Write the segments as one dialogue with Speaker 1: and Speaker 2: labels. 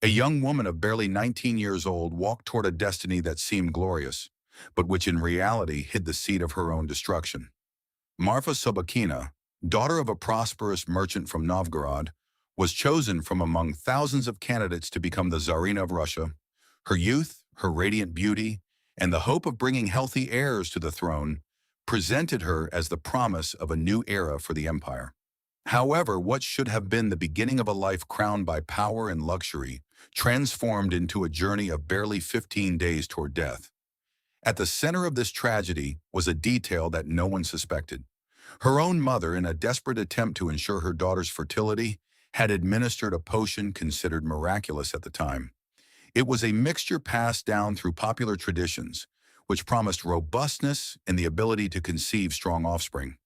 Speaker 1: A young woman of barely 19 years old walked toward a destiny that seemed glorious, but which in reality hid the seed of her own destruction. Marfa Sobakina, daughter of a prosperous merchant from Novgorod, was chosen from among thousands of candidates to become the Tsarina of Russia. Her youth, her radiant beauty, and the hope of bringing healthy heirs to the throne presented her as the promise of a new era for the empire. However, what should have been the beginning of a life crowned by power and luxury transformed into a journey of barely 15 days toward death. At the center of this tragedy was a detail that no one suspected. Her own mother, in a desperate attempt to ensure her daughter's fertility, had administered a potion considered miraculous at the time. It was a mixture passed down through popular traditions, which promised robustness and the ability to conceive strong offspring.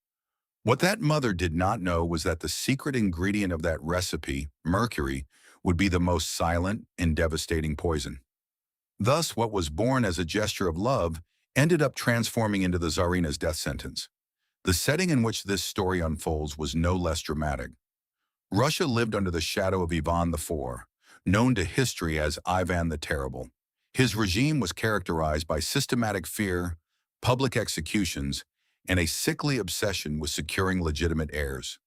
Speaker 1: What that mother did not know was that the secret ingredient of that recipe, mercury, would be the most silent and devastating poison. Thus, what was born as a gesture of love ended up transforming into the Tsarina's death sentence. The setting in which this story unfolds was no less dramatic. Russia lived under the shadow of Ivan IV, known to history as Ivan the Terrible. His regime was characterized by systematic fear, public executions, and a sickly obsession with securing legitimate heirs.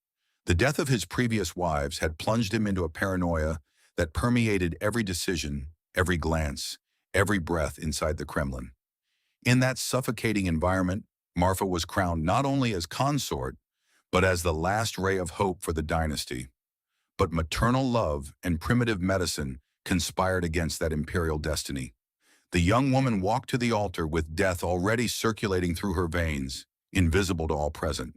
Speaker 1: The death of his previous wives had plunged him into a paranoia that permeated every decision, every glance, every breath inside the Kremlin. In that suffocating environment, Marfa was crowned not only as consort, but as the last ray of hope for the dynasty. But maternal love and primitive medicine conspired against that imperial destiny. The young woman walked to the altar with death already circulating through her veins, invisible to all present.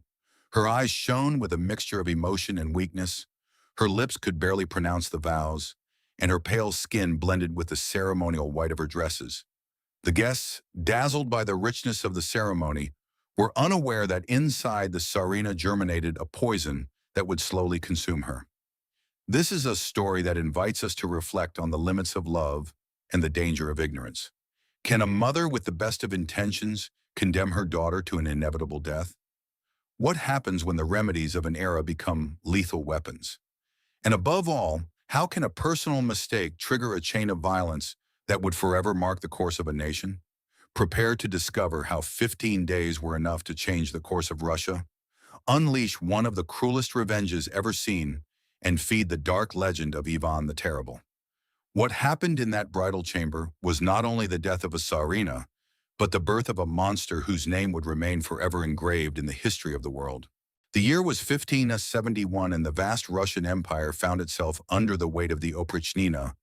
Speaker 1: Her eyes shone with a mixture of emotion and weakness. Her lips could barely pronounce the vows, and her pale skin blended with the ceremonial white of her dresses. The guests, dazzled by the richness of the ceremony, were unaware that inside the Tsarina germinated a poison that would slowly consume her. This is a story that invites us to reflect on the limits of love and the danger of ignorance. Can a mother with the best of intentions condemn her daughter to an inevitable death? What happens when the remedies of an era become lethal weapons? And above all, how can a personal mistake trigger a chain of violence that would forever mark the course of a nation? Prepare to discover how 15 days were enough to change the course of Russia, unleash one of the cruelest revenges ever seen, and feed the dark legend of Ivan the Terrible. What happened in that bridal chamber was not only the death of a Tsarina, but the birth of a monster whose name would remain forever engraved in the history of the world. The year was 1571, and the vast Russian Empire found itself under the weight of the Oprichnina,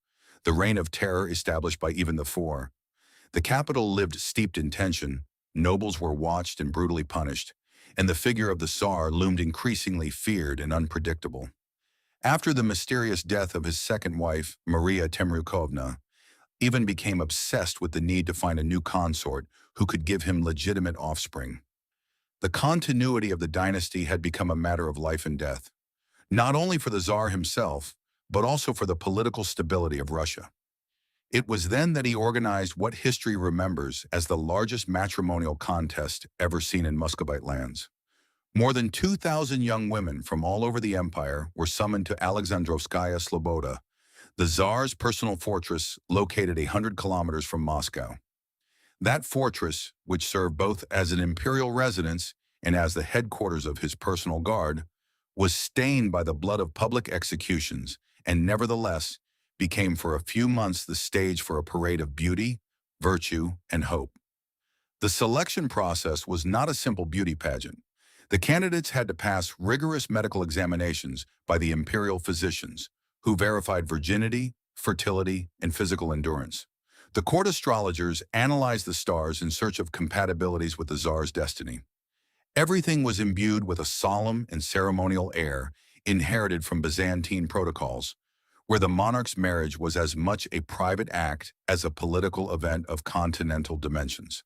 Speaker 1: the reign of terror established by Ivan IV. The capital lived steeped in tension, nobles were watched and brutally punished, and the figure of the Tsar loomed increasingly feared and unpredictable. After the mysterious death of his second wife, Maria Temryukovna, Ivan became obsessed with the need to find a new consort who could give him legitimate offspring. The continuity of the dynasty had become a matter of life and death, not only for the Tsar himself, but also for the political stability of Russia. It was then that he organized what history remembers as the largest matrimonial contest ever seen in Muscovite lands. More than 2,000 young women from all over the empire were summoned to Alexandrovskaya Sloboda, the Tsar's personal fortress located 100 kilometers from Moscow. That fortress, which served both as an imperial residence and as the headquarters of his personal guard, was stained by the blood of public executions and nevertheless became for a few months the stage for a parade of beauty, virtue, and hope. The selection process was not a simple beauty pageant. The candidates had to pass rigorous medical examinations by the imperial physicians, who verified virginity, fertility, and physical endurance. The court astrologers analyzed the stars in search of compatibilities with the Tsar's destiny. Everything was imbued with a solemn and ceremonial air inherited from Byzantine protocols, where the monarch's marriage was as much a private act as a political event of continental dimensions.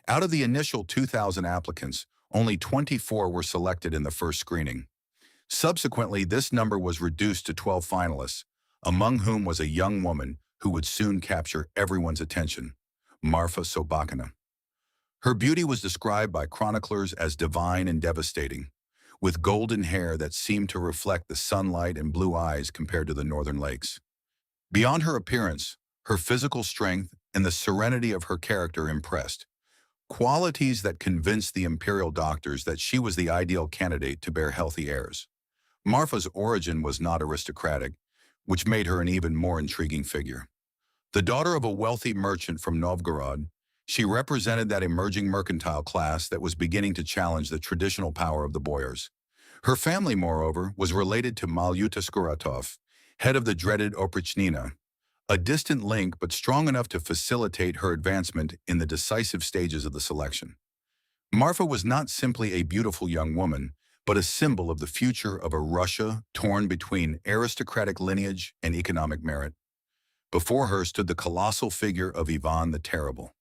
Speaker 1: Out of the initial 2,000 applicants, only 24 were selected in the first screening. Subsequently, this number was reduced to 12 finalists, among whom was a young woman who would soon capture everyone's attention, Marfa Sobakina. Her beauty was described by chroniclers as divine and devastating, with golden hair that seemed to reflect the sunlight and blue eyes compared to the northern lakes. Beyond her appearance, her physical strength and the serenity of her character impressed, qualities that convinced the imperial doctors that she was the ideal candidate to bear healthy heirs. Marfa's origin was not aristocratic, which made her an even more intriguing figure. The daughter of a wealthy merchant from Novgorod, she represented that emerging mercantile class that was beginning to challenge the traditional power of the boyars. Her family, moreover, was related to Malyuta Skuratov, head of the dreaded Oprichnina, a distant link but strong enough to facilitate her advancement in the decisive stages of the selection. Marfa was not simply a beautiful young woman, but a symbol of the future of a Russia torn between aristocratic lineage and economic merit. Before her stood the colossal figure of Ivan the Terrible.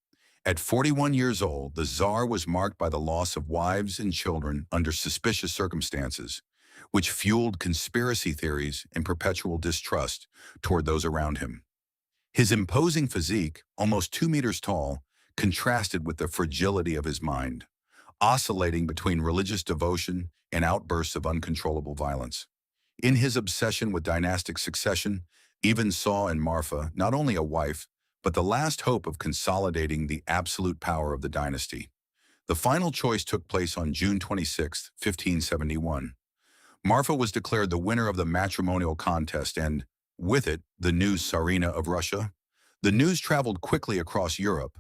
Speaker 1: At 41 years old, the Tsar was marked by the loss of wives and children under suspicious circumstances, which fueled conspiracy theories and perpetual distrust toward those around him. His imposing physique, almost 2 meters tall, contrasted with the fragility of his mind, oscillating between religious devotion and outbursts of uncontrollable violence. In his obsession with dynastic succession, Ivan saw in Marfa not only a wife, but the last hope of consolidating the absolute power of the dynasty. The final choice took place on June 26, 1571. Marfa was declared the winner of the matrimonial contest and, with it, the new Tsarina of Russia. The news traveled quickly across Europe.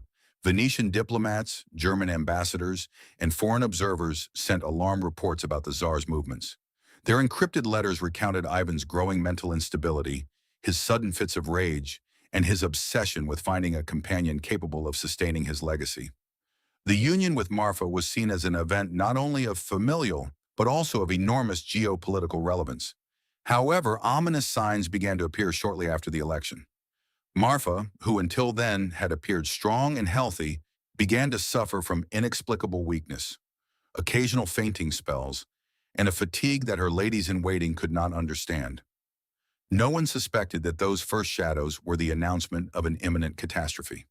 Speaker 1: Venetian diplomats, German ambassadors, and foreign observers sent alarm reports about the Tsar's movements. Their encrypted letters recounted Ivan's growing mental instability, his sudden fits of rage, and his obsession with finding a companion capable of sustaining his legacy. The union with Marfa was seen as an event not only of familial, but also of enormous geopolitical relevance. However, ominous signs began to appear shortly after the election. Marfa, who until then had appeared strong and healthy, began to suffer from inexplicable weakness, occasional fainting spells, and a fatigue that her ladies-in-waiting could not understand. No one suspected that those first shadows were the announcement of an imminent catastrophe.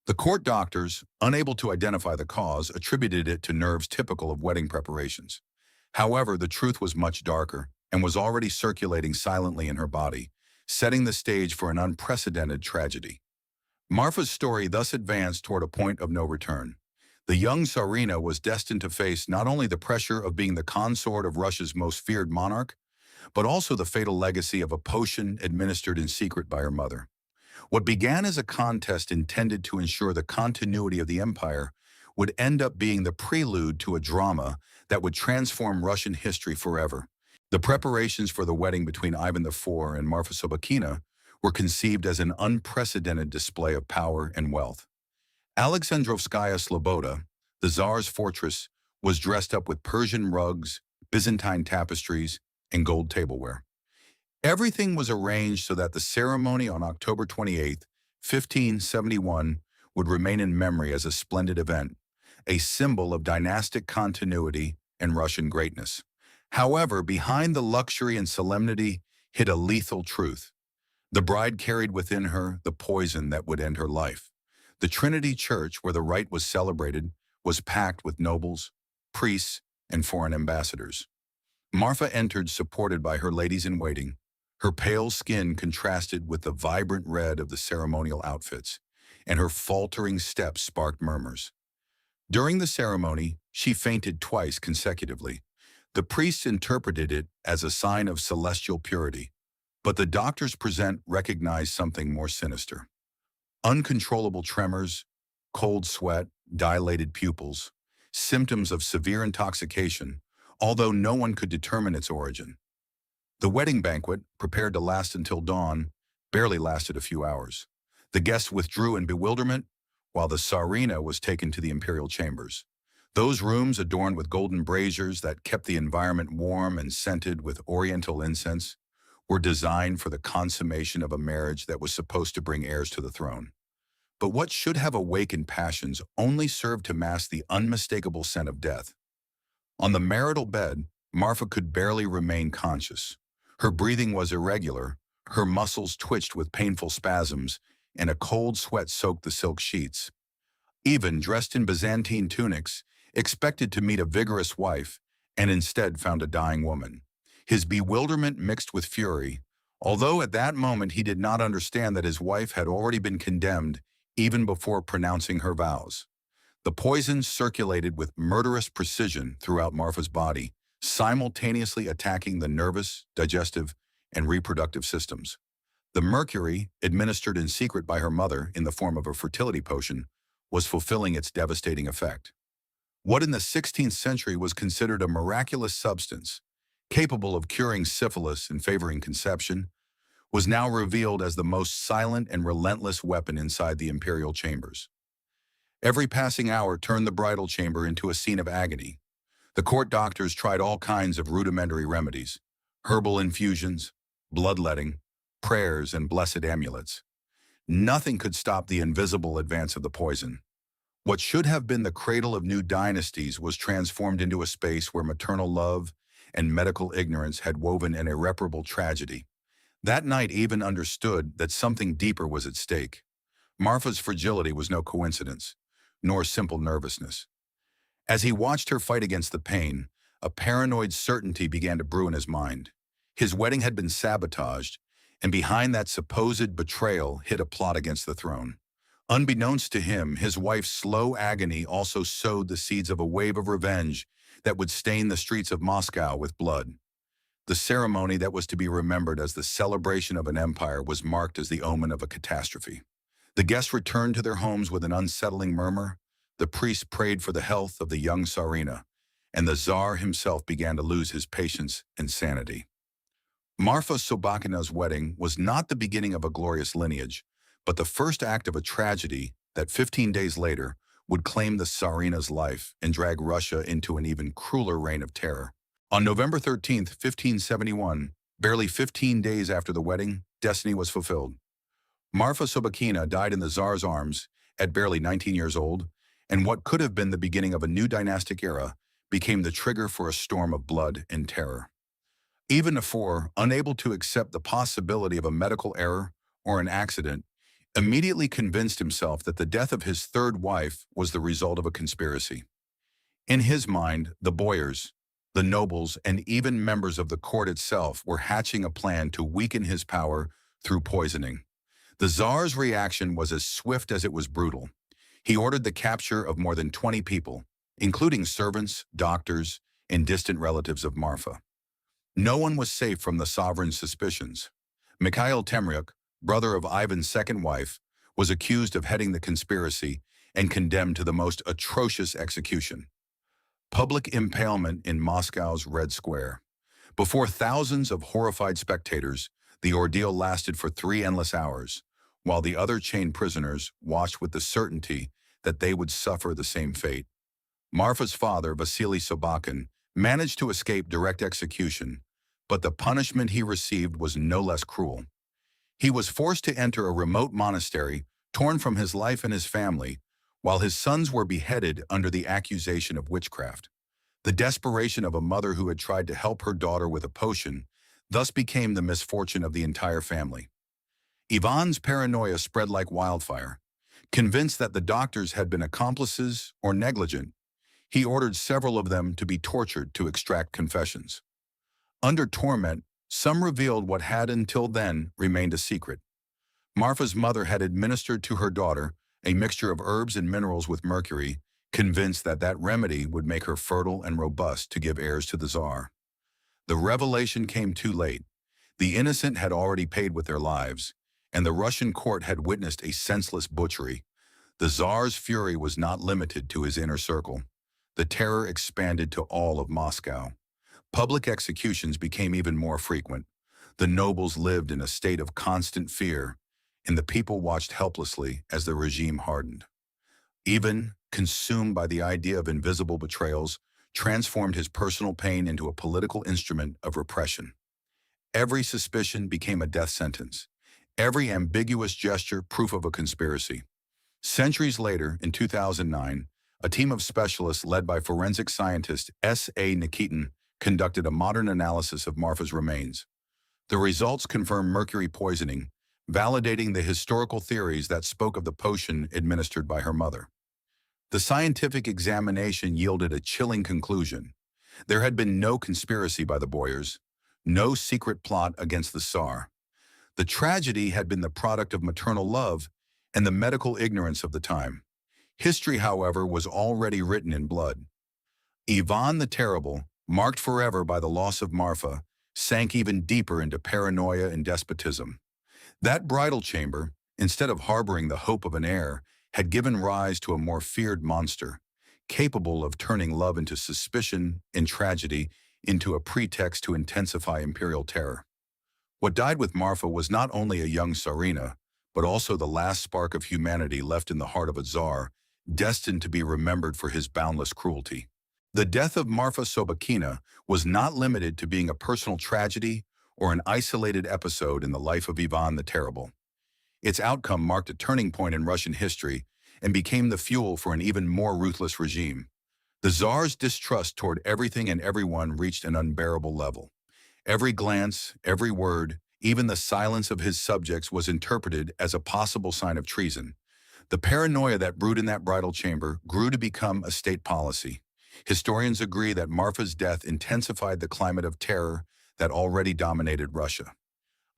Speaker 1: The court doctors, unable to identify the cause, attributed it to nerves typical of wedding preparations. However, the truth was much darker and was already circulating silently in her body, setting the stage for an unprecedented tragedy. Marfa's story thus advanced toward a point of no return. The young Tsarina was destined to face not only the pressure of being the consort of Russia's most feared monarch, but also the fatal legacy of a potion administered in secret by her mother. What began as a contest intended to ensure the continuity of the empire would end up being the prelude to a drama that would transform Russian history forever. The preparations for the wedding between Ivan IV and Marfa Sobakina were conceived as an unprecedented display of power and wealth. Alexandrovskaya Sloboda, the Tsar's fortress, was dressed up with Persian rugs, Byzantine tapestries, and gold tableware. Everything was arranged so that the ceremony on October 28, 1571, would remain in memory as a splendid event, a symbol of dynastic continuity and Russian greatness. However, behind the luxury and solemnity hid a lethal truth. The bride carried within her the poison that would end her life. The Trinity Church, where the rite was celebrated, was packed with nobles, priests, and foreign ambassadors. Marfa entered supported by her ladies-in-waiting. Her pale skin contrasted with the vibrant red of the ceremonial outfits, and her faltering steps sparked murmurs. During the ceremony, she fainted twice consecutively. The priests interpreted it as a sign of celestial purity, but the doctors present recognized something more sinister. Uncontrollable tremors, cold sweat, dilated pupils, symptoms of severe intoxication, although no one could determine its origin. The wedding banquet, prepared to last until dawn, barely lasted a few hours. The guests withdrew in bewilderment, while the Tsarina was taken to the imperial chambers. Those rooms, adorned with golden braziers that kept the environment warm and scented with oriental incense, were designed for the consummation of a marriage that was supposed to bring heirs to the throne. But what should have awakened passions only served to mask the unmistakable scent of death. On the marital bed, Marfa could barely remain conscious. Her breathing was irregular, her muscles twitched with painful spasms, and a cold sweat soaked the silk sheets. Ivan, dressed in Byzantine tunics, expected to meet a vigorous wife, and instead found a dying woman. His bewilderment mixed with fury, Although at that moment he did not understand that his wife had already been condemned even before pronouncing her vows. The poison circulated with murderous precision throughout Marfa's body, simultaneously attacking the nervous, digestive, and reproductive systems. The mercury, administered in secret by her mother in the form of a fertility potion, was fulfilling its devastating effect. What in the 16th century was considered a miraculous substance, capable of curing syphilis and favoring conception, was now revealed as the most silent and relentless weapon inside the imperial chambers. Every passing hour turned the bridal chamber into a scene of agony. The court doctors tried all kinds of rudimentary remedies, herbal infusions, bloodletting, prayers, and blessed amulets. Nothing could stop the invisible advance of the poison. What should have been the cradle of new dynasties was transformed into a space where maternal love and medical ignorance had woven an irreparable tragedy. That night even understood that something deeper was at stake. Marfa's fragility was no coincidence, nor simple nervousness. As he watched her fight against the pain, a paranoid certainty began to brew in his mind. His wedding had been sabotaged, and behind that supposed betrayal hid a plot against the throne. Unbeknownst to him, his wife's slow agony also sowed the seeds of a wave of revenge that would stain the streets of Moscow with blood. The ceremony that was to be remembered as the celebration of an empire was marked as the omen of a catastrophe. The guests returned to their homes with an unsettling murmur. The priest prayed for the health of the young Tsarina, and the Tsar himself began to lose his patience and sanity. Marfa Sobakina's wedding was not the beginning of a glorious lineage, but the first act of a tragedy that 15 days later would claim the Tsarina's life and drag Russia into an even crueler reign of terror. On November 13, 1571, barely 15 days after the wedding, destiny was fulfilled. Marfa Sobakina died in the Tsar's arms at barely 19 years old, and what could have been the beginning of a new dynastic era became the trigger for a storm of blood and terror. Even Afor, unable to accept the possibility of a medical error or an accident, immediately convinced himself that the death of his third wife was the result of a conspiracy. In his mind, the boyars, the nobles, and even members of the court itself were hatching a plan to weaken his power through poisoning. The Tsar's reaction was as swift as it was brutal. He ordered the capture of more than 20 people, including servants, doctors, and distant relatives of Marfa. No one was safe from the sovereign's suspicions. Mikhail Temryuk, brother of Ivan's second wife, was accused of heading the conspiracy and condemned to the most atrocious execution. Public impalement in Moscow's Red Square. Before thousands of horrified spectators, the ordeal lasted for 3 endless hours, while the other chained prisoners watched with the certainty that they would suffer the same fate. Marfa's father, Vasily Sobakin, managed to escape direct execution, but the punishment he received was no less cruel. He was forced to enter a remote monastery, torn from his life and his family, while his sons were beheaded under the accusation of witchcraft. The desperation of a mother who had tried to help her daughter with a potion thus became the misfortune of the entire family. Ivan's paranoia spread like wildfire. Convinced that the doctors had been accomplices or negligent, he ordered several of them to be tortured to extract confessions. Under torment, some revealed what had until then remained a secret. Marfa's mother had administered to her daughter a mixture of herbs and minerals with mercury, convinced that that remedy would make her fertile and robust to give heirs to the Tsar. The revelation came too late. The innocent had already paid with their lives, and the Russian court had witnessed a senseless butchery. The Tsar's fury was not limited to his inner circle. The terror expanded to all of Moscow. Public executions became even more frequent. The nobles lived in a state of constant fear, and the people watched helplessly as the regime hardened. Ivan, consumed by the idea of invisible betrayals, transformed his personal pain into a political instrument of repression. Every suspicion became a death sentence. Every ambiguous gesture proof of a conspiracy. Centuries later, in 2009, a team of specialists led by forensic scientist S.A. Nikitin conducted a modern analysis of Marfa's remains. The results confirmed mercury poisoning, validating the historical theories that spoke of the potion administered by her mother. The scientific examination yielded a chilling conclusion. There had been no conspiracy by the boyars, no secret plot against the Tsar. The tragedy had been the product of maternal love and the medical ignorance of the time. History, however, was already written in blood. Ivan the Terrible, marked forever by the loss of Marfa, sank even deeper into paranoia and despotism. That bridal chamber, instead of harboring the hope of an heir, had given rise to a more feared monster, capable of turning love into suspicion and tragedy into a pretext to intensify imperial terror. What died with Marfa was not only a young Tsarina, but also the last spark of humanity left in the heart of a Tsar, destined to be remembered for his boundless cruelty. The death of Marfa Sobakina was not limited to being a personal tragedy or an isolated episode in the life of Ivan the Terrible. Its outcome marked a turning point in Russian history and became the fuel for an even more ruthless regime. The Tsar's distrust toward everything and everyone reached an unbearable level. Every glance, every word, even the silence of his subjects was interpreted as a possible sign of treason. The paranoia that brewed in that bridal chamber grew to become a state policy. Historians agree that Marfa's death intensified the climate of terror that already dominated Russia.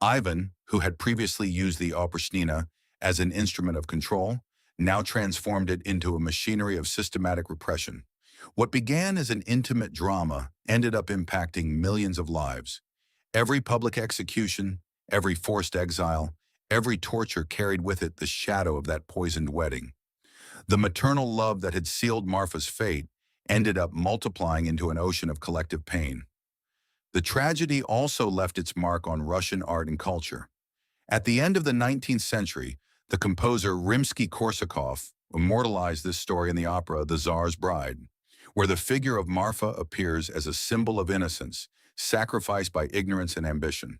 Speaker 1: Ivan, who had previously used the Oprichnina as an instrument of control, now transformed it into a machinery of systematic repression. What began as an intimate drama ended up impacting millions of lives. Every public execution, every forced exile, every torture carried with it the shadow of that poisoned wedding. The maternal love that had sealed Marfa's fate ended up multiplying into an ocean of collective pain. The tragedy also left its mark on Russian art and culture. At the end of the 19th century, the composer Rimsky-Korsakov immortalized this story in the opera The Tsar's Bride, where the figure of Marfa appears as a symbol of innocence, sacrificed by ignorance and ambition.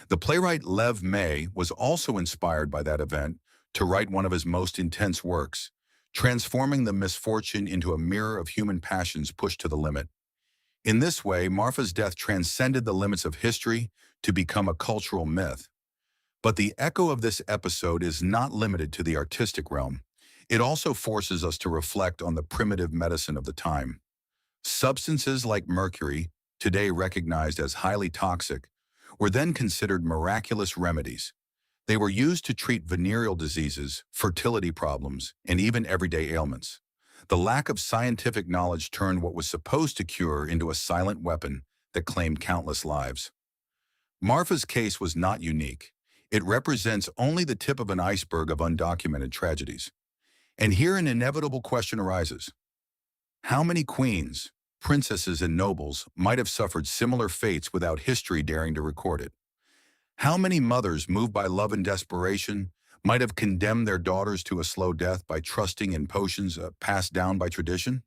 Speaker 1: The playwright Lev May was also inspired by that event to write one of his most intense works, transforming the misfortune into a mirror of human passions pushed to the limit. In this way, Marfa's death transcended the limits of history to become a cultural myth. But the echo of this episode is not limited to the artistic realm. It also forces us to reflect on the primitive medicine of the time. Substances like mercury, today recognized as highly toxic, were then considered miraculous remedies. They were used to treat venereal diseases, fertility problems, and even everyday ailments. The lack of scientific knowledge turned what was supposed to cure into a silent weapon that claimed countless lives. Marfa's case was not unique. It represents only the tip of an iceberg of undocumented tragedies. And here an inevitable question arises. How many queens, princesses, and nobles might have suffered similar fates without history daring to record it? How many mothers, moved by love and desperation, might have condemned their daughters to a slow death by trusting in potions passed down by tradition?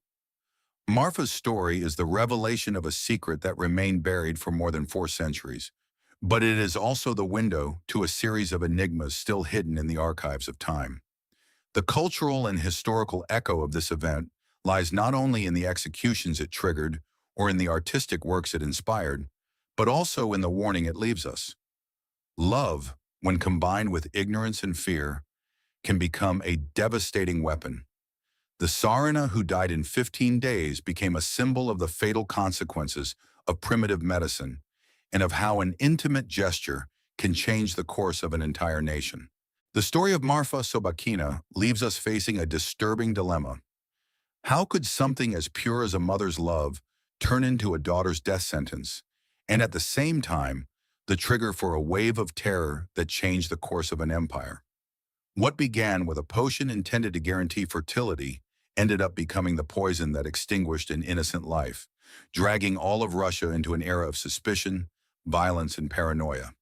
Speaker 1: Marfa's story is the revelation of a secret that remained buried for more than 4 centuries, but it is also the window to a series of enigmas still hidden in the archives of time. The cultural and historical echo of this event lies not only in the executions it triggered or in the artistic works it inspired, but also in the warning it leaves us. Love, when combined with ignorance and fear, can become a devastating weapon. The Tsarina who died in 15 days became a symbol of the fatal consequences of primitive medicine and of how an intimate gesture can change the course of an entire nation. The story of Marfa Sobakina leaves us facing a disturbing dilemma. How could something as pure as a mother's love turn into a daughter's death sentence, and at the same time, the trigger for a wave of terror that changed the course of an empire? What began with a potion intended to guarantee fertility ended up becoming the poison that extinguished an innocent life, dragging all of Russia into an era of suspicion, violence, and paranoia.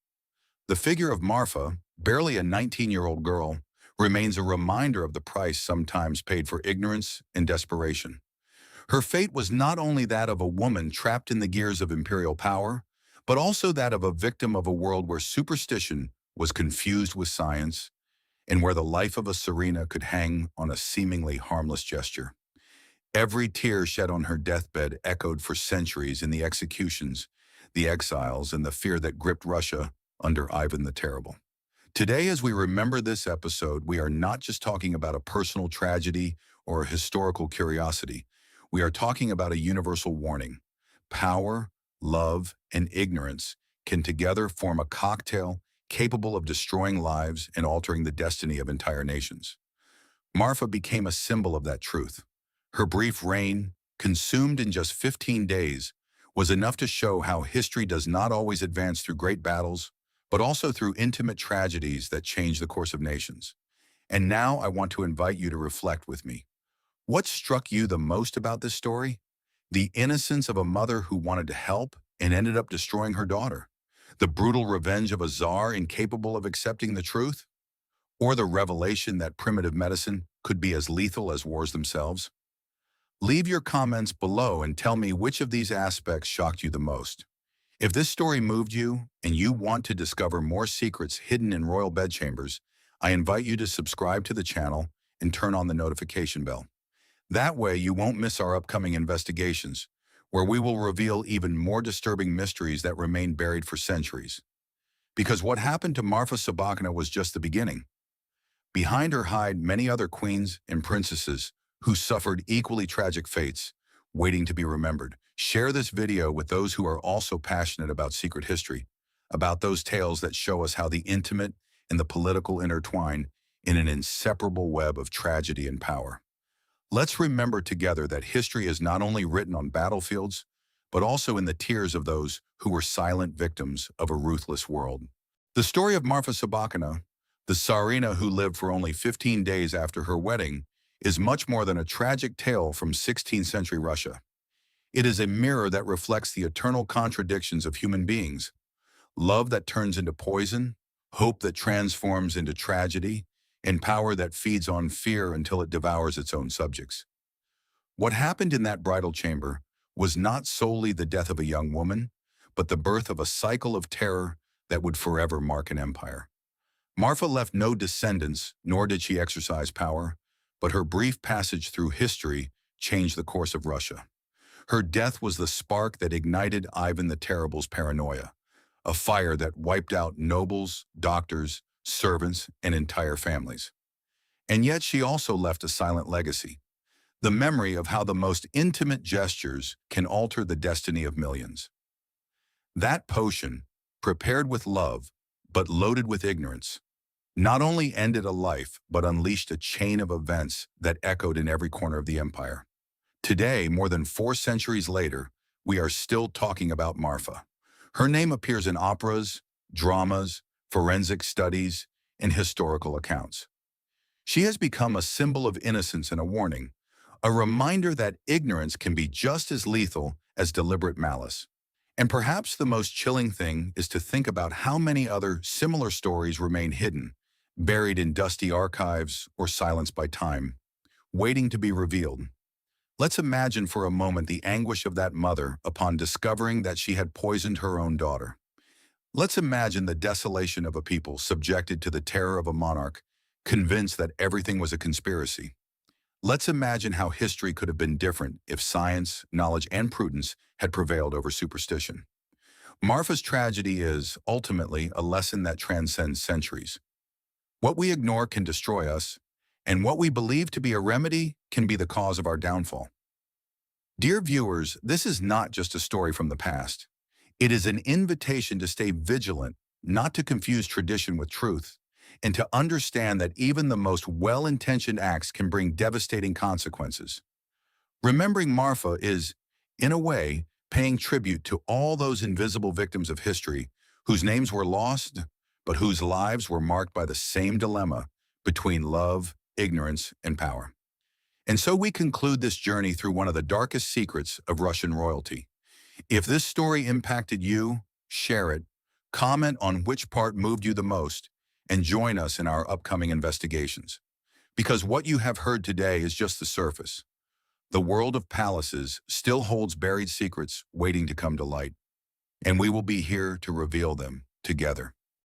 Speaker 1: The figure of Marfa, barely a 19-year-old girl, remains a reminder of the price sometimes paid for ignorance and desperation. Her fate was not only that of a woman trapped in the gears of imperial power, but also that of a victim of a world where superstition was confused with science and where the life of a Tsarina could hang on a seemingly harmless gesture. Every tear shed on her deathbed echoed for centuries in the executions, the exiles, and the fear that gripped Russia under Ivan the Terrible. Today, as we remember this episode, we are not just talking about a personal tragedy or a historical curiosity. We are talking about a universal warning. Power, love, and ignorance can together form a cocktail capable of destroying lives and altering the destiny of entire nations. Marfa became a symbol of that truth. Her brief reign, consumed in just 15 days, was enough to show how history does not always advance through great battles, but also through intimate tragedies that change the course of nations. And now I want to invite you to reflect with me. What struck you the most about this story? The innocence of a mother who wanted to help and ended up destroying her daughter? The brutal revenge of a czar incapable of accepting the truth? Or the revelation that primitive medicine could be as lethal as wars themselves? Leave your comments below and tell me which of these aspects shocked you the most. If this story moved you and you want to discover more secrets hidden in royal bedchambers, I invite you to subscribe to the channel and turn on the notification bell. That way you won't miss our upcoming investigations, where we will reveal even more disturbing mysteries that remain buried for centuries. Because what happened to Marfa Sabakina was just the beginning. Behind her hide many other queens and princesses who suffered equally tragic fates, waiting to be remembered. Share this video with those who are also passionate about secret history, about those tales that show us how the intimate and the political intertwine in an inseparable web of tragedy and power. Let's remember together that history is not only written on battlefields, but also in the tears of those who were silent victims of a ruthless world. The story of Marfa Sabakina, the Tsarina who lived for only 15 days after her wedding, is much more than a tragic tale from 16th century Russia. It is a mirror that reflects the eternal contradictions of human beings: love that turns into poison, hope that transforms into tragedy, and power that feeds on fear until it devours its own subjects. What happened in that bridal chamber was not solely the death of a young woman, but the birth of a cycle of terror that would forever mark an empire. Marfa left no descendants, nor did she exercise power, but her brief passage through history changed the course of Russia. Her death was the spark that ignited Ivan the Terrible's paranoia, a fire that wiped out nobles, doctors, servants, and entire families. And yet she also left a silent legacy, the memory of how the most intimate gestures can alter the destiny of millions. That potion, prepared with love, but loaded with ignorance, not only ended a life, but unleashed a chain of events that echoed in every corner of the empire. Today, more than 4 centuries later, we are still talking about Marfa. Her name appears in operas, dramas, forensic studies, and historical accounts. She has become a symbol of innocence and a warning, a reminder that ignorance can be just as lethal as deliberate malice. And perhaps the most chilling thing is to think about how many other similar stories remain hidden, buried in dusty archives or silenced by time, waiting to be revealed. Let's imagine for a moment the anguish of that mother upon discovering that she had poisoned her own daughter. Let's imagine the desolation of a people subjected to the terror of a monarch, convinced that everything was a conspiracy. Let's imagine how history could have been different if science, knowledge, and prudence had prevailed over superstition. Marfa's tragedy is, ultimately, a lesson that transcends centuries. What we ignore can destroy us, and what we believe to be a remedy can be the cause of our downfall. Dear viewers, this is not just a story from the past. It is an invitation to stay vigilant, not to confuse tradition with truth, and to understand that even the most well-intentioned acts can bring devastating consequences. Remembering Marfa is, in a way, paying tribute to all those invisible victims of history whose names were lost, but whose lives were marked by the same dilemma between love, ignorance, and power. And so we conclude this journey through one of the darkest secrets of Russian royalty. If this story impacted you, share it, comment on which part moved you the most, and join us in our upcoming investigations. Because what you have heard today is just the surface. The world of palaces still holds buried secrets waiting to come to light, and we will be here to reveal them together.